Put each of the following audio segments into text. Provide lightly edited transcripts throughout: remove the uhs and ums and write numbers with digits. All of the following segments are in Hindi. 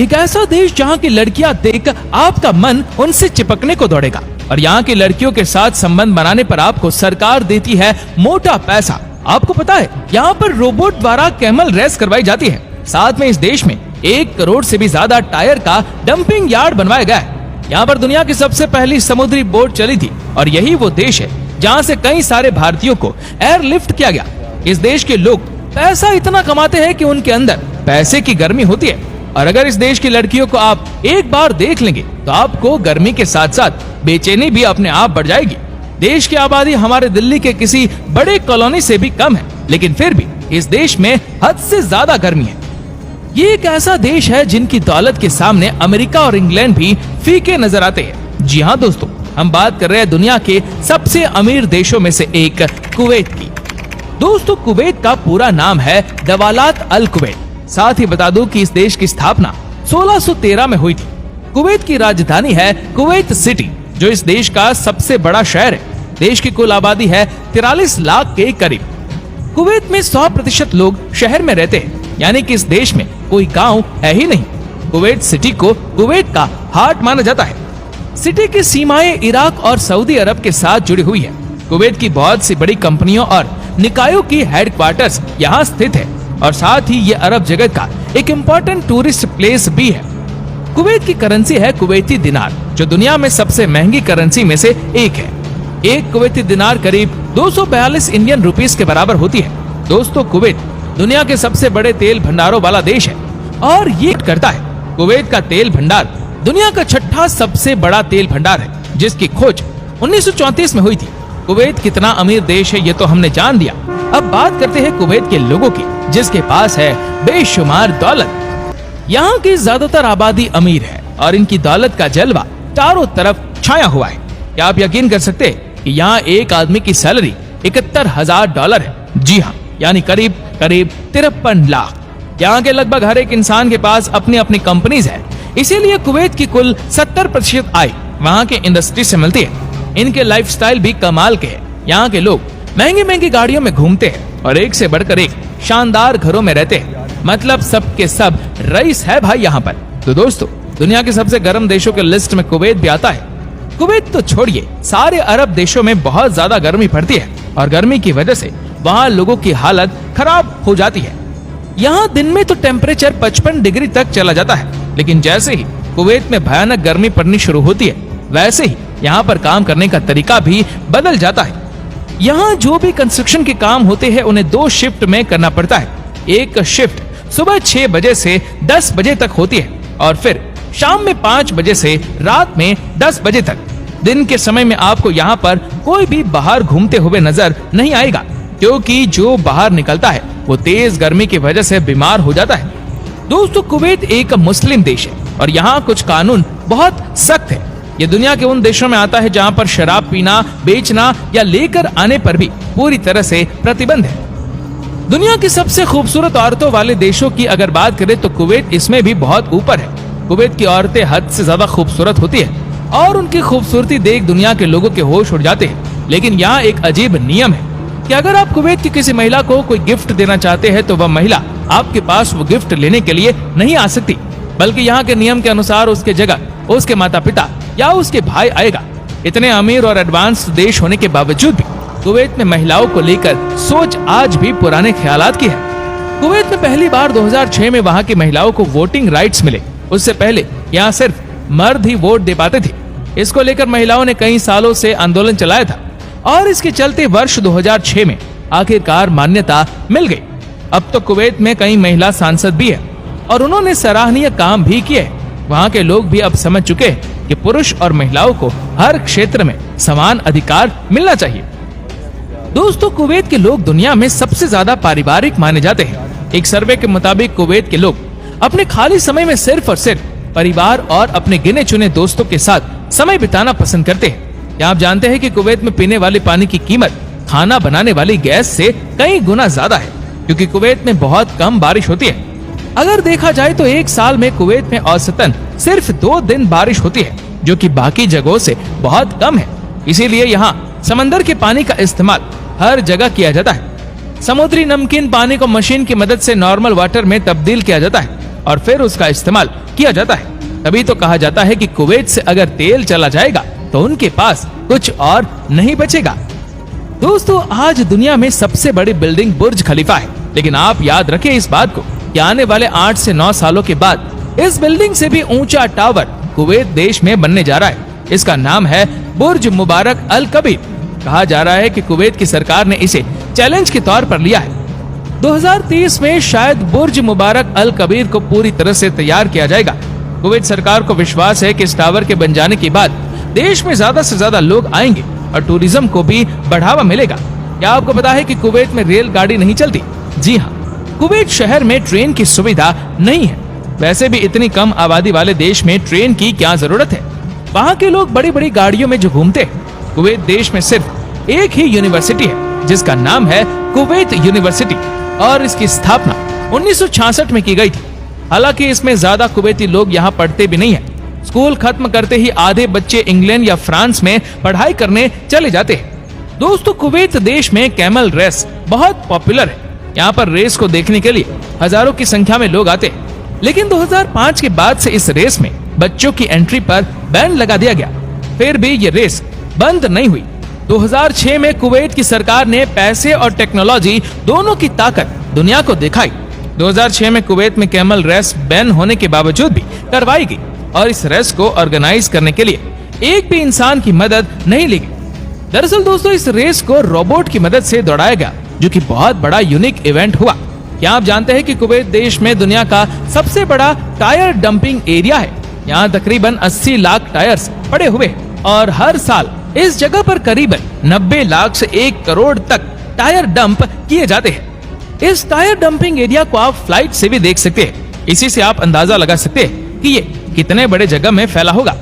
एक ऐसा देश जहाँ की लड़कियाँ देखकर आपका मन उनसे चिपकने को दौड़ेगा और यहाँ की लड़कियों के साथ संबंध बनाने पर आपको सरकार देती है मोटा पैसा। आपको पता है यहाँ पर रोबोट द्वारा कैमल रेस करवाई जाती है। साथ में इस देश में 1 करोड़ से भी ज्यादा टायर का डंपिंग यार्ड बनवाया गया है। यहाँ पर दुनिया की सबसे पहली समुद्री बोट चली थी और यही वो देश है जहाँ से कई सारे भारतीयों को एयरलिफ्ट किया गया। इस देश के लोग पैसा इतना कमाते हैं कि उनके अंदर पैसे की गर्मी होती है और अगर इस देश की लड़कियों को आप एक बार देख लेंगे तो आपको गर्मी के साथ साथ बेचैनी भी अपने आप बढ़ जाएगी। देश की आबादी हमारे दिल्ली के किसी बड़े कॉलोनी से भी कम है, लेकिन फिर भी इस देश में हद से ज्यादा गर्मी है। ये एक ऐसा देश है जिनकी दौलत के सामने अमेरिका और इंग्लैंड भी फीके नजर आते हैं। जी हाँ दोस्तों, हम बात कर रहे हैं दुनिया के सबसे अमीर देशों में से एक कुवैत की। दोस्तों, कुवैत का पूरा नाम है दवालात अल कुवैत। साथ ही बता दूं कि इस देश की स्थापना 1613 में हुई थी। कुवैत की राजधानी है कुवैत सिटी, जो इस देश का सबसे बड़ा शहर है। देश की कुल आबादी है 43 लाख के करीब। कुवैत में 100% लोग शहर में रहते हैं, यानी कि इस देश में कोई गांव है ही नहीं। कुवैत सिटी को कुवैत का हार्ट माना जाता है। सिटी की सीमाएं इराक और सऊदी अरब के साथ जुड़ी हुई है। कुवैत की बहुत सी बड़ी कंपनियों और निकायों की हेडक्वार्टर्स यहाँ स्थित है और साथ ही ये अरब जगत का एक इम्पोर्टेंट टूरिस्ट प्लेस भी है। कुवैत की करेंसी है कुवैती दिनार, जो दुनिया में सबसे महंगी करेंसी में से एक है। एक कुवैती दिनार करीब 242 इंडियन रुपीस के बराबर होती है। दोस्तों, कुवैत दुनिया के सबसे बड़े तेल भंडारों वाला देश है और ये करता है। कुवैत का तेल भंडार दुनिया का 6ठा सबसे बड़ा तेल भंडार है, जिसकी खोज 1934 में हुई थी। कुवैत कितना अमीर देश है ये तो हमने जान दिया। अब बात करते हैं कुवैत के लोगों की, जिसके पास है बेशुमार दौलत। यहाँ की ज्यादातर आबादी अमीर है और इनकी दौलत का जलवा चारों तरफ छाया हुआ है। क्या आप यकीन कर सकते हैं कि यहाँ एक आदमी की सैलरी $71,000 है। जी हाँ, यानी करीब 53 लाख। यहाँ के लगभग हर एक इंसान के पास अपनी अपनी कंपनीज है, इसीलिए कुवैत की कुल 70% आय वहाँ के इंडस्ट्री से मिलती है। इनके लाइफस्टाइल भी कमाल के हैं। यहाँ के लोग महंगी महंगी गाड़ियों में घूमते हैं और एक से बढ़कर एक शानदार घरों में रहते हैं। मतलब सब के सब रईस है भाई यहाँ पर। तो दोस्तों, दुनिया के सबसे गर्म देशों के लिस्ट में कुवैत भी आता है। कुवैत तो छोड़िए, सारे अरब देशों में बहुत ज्यादा गर्मी पड़ती है और गर्मी की वजह से वहाँ लोगों की हालत खराब हो जाती है। यहाँ दिन में तो टेम्परेचर 55 डिग्री तक चला जाता है, लेकिन जैसे ही कुवैत में भयानक गर्मी पड़नी शुरू होती है, वैसे ही यहाँ पर काम करने का तरीका भी बदल जाता है। यहाँ जो भी कंस्ट्रक्शन के काम होते हैं उन्हें 2 शिफ्ट में करना पड़ता है। एक शिफ्ट सुबह 6 बजे से 10 बजे तक होती है और फिर शाम में 5 बजे से रात में 10 बजे तक। दिन के समय में आपको यहाँ पर कोई भी बाहर घूमते हुए नजर नहीं आएगा, क्योंकि जो बाहर निकलता है वो तेज गर्मी की वजह से बीमार हो जाता है। दोस्तों, कुवैत एक मुस्लिम देश है और यहाँ कुछ कानून बहुत सख्त है। ये दुनिया के उन देशों में आता है जहाँ पर शराब पीना, बेचना या लेकर आने पर भी पूरी तरह से प्रतिबंध है। दुनिया की सबसे खूबसूरत औरतों वाले देशों की अगर बात करें तो कुवैत इसमें भी बहुत ऊपर है। कुवैत की औरतें हद से ज्यादा खूबसूरत होती है और उनकी खूबसूरती देख दुनिया के लोगों के होश उड़ जाते हैं। लेकिन यहाँ एक अजीब नियम है कि अगर आप कुवैत की किसी महिला को कोई गिफ्ट देना चाहते हैं तो वह महिला आपके पास वो गिफ्ट लेने के लिए नहीं आ सकती, बल्कि यहाँ के नियम के अनुसार उसके जगह उसके माता पिता या उसके भाई आएगा। इतने अमीर और एडवांस देश होने के बावजूद भी कुवैत में महिलाओं को लेकर सोच आज भी पुराने ख्यालात की है। कुवैत में पहली बार 2006 में वहाँ की महिलाओं को वोटिंग राइट्स मिले। उससे पहले यहाँ सिर्फ मर्द ही वोट दे पाते थे। इसको लेकर महिलाओं ने कई सालों से आंदोलन चलाया था और इसके चलते वर्ष 2006 में आखिरकार मान्यता मिल गई। अब तो कुवैत में कई महिला सांसद भी है और उन्होंने सराहनीय काम भी किए। वहाँ के लोग भी अब समझ चुके हैं कि पुरुष और महिलाओं को हर क्षेत्र में समान अधिकार मिलना चाहिए। दोस्तों, कुवैत के लोग दुनिया में सबसे ज्यादा पारिवारिक माने जाते हैं। एक सर्वे के मुताबिक कुवैत के लोग अपने खाली समय में सिर्फ और सिर्फ परिवार और अपने गिने चुने दोस्तों के साथ समय बिताना पसंद करते हैं। क्या आप जानते हैं कि कुवैत में पीने वाले पानी की कीमत खाना बनाने वाली गैस से कई गुना ज्यादा है, क्योंकि कुवैत में बहुत कम बारिश होती है। अगर देखा जाए तो एक साल में कुवैत में औसतन सिर्फ 2 दिन बारिश होती है, जो कि बाकी जगहों से बहुत कम है। इसीलिए यहाँ समंदर के पानी का इस्तेमाल हर जगह किया जाता है। समुद्री नमकीन पानी को मशीन की मदद से नॉर्मल वाटर में तब्दील किया जाता है और फिर उसका इस्तेमाल किया जाता है। तभी तो कहा जाता है कि कुवैत से अगर तेल चला जाएगा तो उनके पास कुछ और नहीं बचेगा। दोस्तों, आज दुनिया में सबसे बड़ी बिल्डिंग बुर्ज खलीफा है, लेकिन आप याद रखें इस बात को कि आने वाले 8 से 9 सालों के बाद इस बिल्डिंग से भी ऊंचा टावर कुवैत देश में बनने जा रहा है। इसका नाम है बुर्ज मुबारक अल कबीर। कहा जा रहा है कि कुवैत की सरकार ने इसे चैलेंज के तौर पर लिया है। 2030 में शायद बुर्ज मुबारक अल कबीर को पूरी तरह से तैयार किया जाएगा। कुवैत सरकार को विश्वास है कि इस टावर के बन जाने के बाद देश में ज्यादा से ज्यादा लोग आएंगे और टूरिज्म को भी बढ़ावा मिलेगा। क्या आपको पता है कि कुवैत में रेलगाड़ी नहीं चलती? जी हाँ, कुवैत शहर में ट्रेन की सुविधा नहीं है। वैसे भी इतनी कम आबादी वाले देश में ट्रेन की क्या जरूरत है? वहाँ के लोग बड़ी बड़ी गाड़ियों में जो घूमते हैं। कुवैत देश में सिर्फ एक ही यूनिवर्सिटी है जिसका नाम है कुवैत यूनिवर्सिटी और इसकी स्थापना 1966 में की गई थी। हालांकि इसमें ज्यादा कुवैती लोग यहाँ पढ़ते भी नहीं है। स्कूल खत्म करते ही आधे बच्चे इंग्लैंड या फ्रांस में पढ़ाई करने चले जाते हैं। दोस्तों, कुवैत देश में कैमल रेस बहुत पॉपुलर है। यहाँ पर रेस को देखने के लिए हजारों की संख्या में लोग आते हैं। लेकिन 2005 के बाद से इस रेस में बच्चों की एंट्री पर बैन लगा दिया गया। फिर भी ये रेस बंद नहीं हुई। 2006 में कुवैत की सरकार ने पैसे और टेक्नोलॉजी दोनों की ताकत दुनिया को दिखाई। 2006 में कुवैत में कैमल रेस बैन होने के बावजूद भी करवाई गई और इस रेस को ऑर्गेनाइज करने के लिए एक भी इंसान की मदद नहीं ली गई। दरअसल दोस्तों, इस रेस को रोबोट की मदद से दौड़ाया गया, जो कि बहुत बड़ा यूनिक इवेंट हुआ। क्या आप जानते हैं कि कुवैत देश में दुनिया का सबसे बड़ा टायर डंपिंग एरिया है? यहाँ तकरीबन 80 लाख टायर्स पड़े हुए हैं और हर साल इस जगह पर करीबन 90 लाख से 1 करोड़ तक टायर डंप किए जाते हैं। इस टायर डंपिंग एरिया को आप फ्लाइट से भी देख सकते हैं। इसी से आप अंदाजा लगा सकते हैं कि ये कितने बड़े जगह में फैला होगा।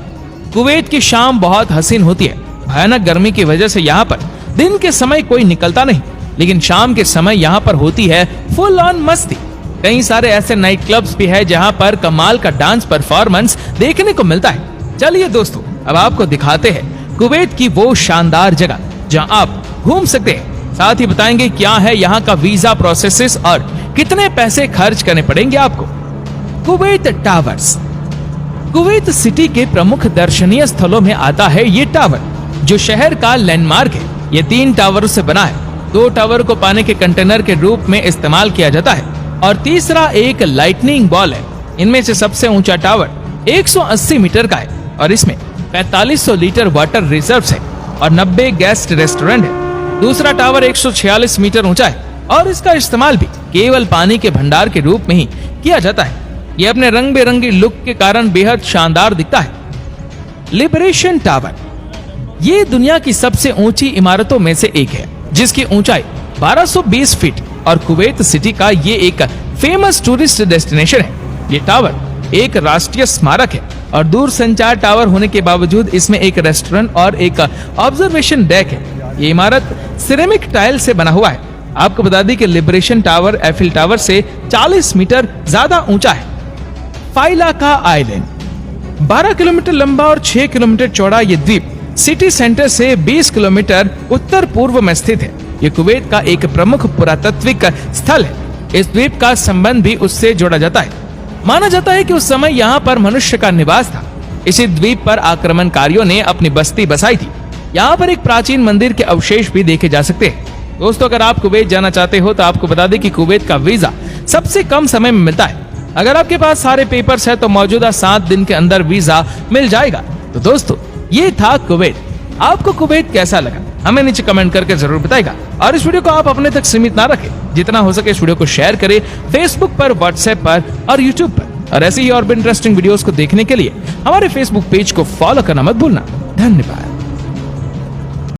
कुवैत की शाम बहुत हसीन होती है। भयानक गर्मी की वजह से यहाँ पर दिन के समय कोई निकलता नहीं, लेकिन शाम के समय यहाँ पर होती है फुल ऑन मस्ती। कई सारे ऐसे नाइट क्लब्स भी है जहाँ पर कमाल का डांस परफॉर्मेंस देखने को मिलता है। चलिए दोस्तों, अब आपको दिखाते हैं कुवैत की वो शानदार जगह जहाँ आप घूम सकते हैं। साथ ही बताएंगे क्या है यहाँ का वीजा प्रोसेसेस और कितने पैसे खर्च करने पड़ेंगे आपको। Kuwait towers. कुवैत सिटी के प्रमुख दर्शनीय स्थलों में आता है ये टावर, जो शहर का लैंडमार्क है। ये 3 टावरों से बना है। 2 टावर को पानी के कंटेनर के रूप में इस्तेमाल किया जाता है और तीसरा एक लाइटनिंग बॉल है। इनमें से सबसे ऊंचा टावर 180 मीटर का है और इसमें 4500 लीटर वाटर रिजर्व है और 90 गेस्ट रेस्टोरेंट है। दूसरा टावर 146 मीटर ऊंचा है और इसका इस्तेमाल भी केवल पानी के भंडार के रूप में ही किया जाता है। ये अपने रंग बिरंगी लुक के कारण बेहद शानदार दिखता है। Liberation tower. ये दुनिया की सबसे ऊंची इमारतों में से एक है, जिसकी ऊंचाई 1220 फीट और कुवैत सिटी का ये एक फेमस टूरिस्ट डेस्टिनेशन है। ये टावर एक राष्ट्रीय स्मारक है और दूर संचार टावर होने के बावजूद इसमें एक रेस्टोरेंट और एक ऑब्जर्वेशन डेक है। ये इमारत सिरेमिक टाइल से बना हुआ है। आपको बता दें कि लिबरेशन टावर एफिल टावर से 40 मीटर ज्यादा ऊंचा है। फाइलाका आइलैंड। 12 किलोमीटर लंबा और 6 किलोमीटर चौड़ा ये द्वीप सिटी सेंटर से 20 किलोमीटर उत्तर पूर्व में स्थित है। ये कुवैत का एक प्रमुख पुरातात्विक स्थल है। इस द्वीप का संबंध भी उससे जोड़ा जाता है। माना जाता है कि उस समय यहाँ पर मनुष्य का निवास था। इसी द्वीप पर आक्रमणकारियों ने अपनी बस्ती बसाई थी। यहाँ पर एक प्राचीन मंदिर के अवशेष भी देखे जा सकते हैं। दोस्तों, अगर आप कुवैत जाना चाहते हो तो आपको बता दें कि कुवैत का वीजा सबसे कम समय में मिलता है। अगर आपके पास सारे पेपर्स है तो मौजूदा 7 दिन के अंदर वीजा मिल जाएगा। तो दोस्तों, ये था कुवैत। आपको कुवैत कैसा लगा हमें नीचे कमेंट करके जरूर बताएगा। और इस वीडियो को आप अपने तक सीमित ना रखें, जितना हो सके इस वीडियो को शेयर करें फेसबुक पर, व्हाट्सएप पर और यूट्यूब पर। और ऐसे ही और भी इंटरेस्टिंग वीडियोस को देखने के लिए हमारे फेसबुक पेज को फॉलो करना मत भूलना। धन्यवाद।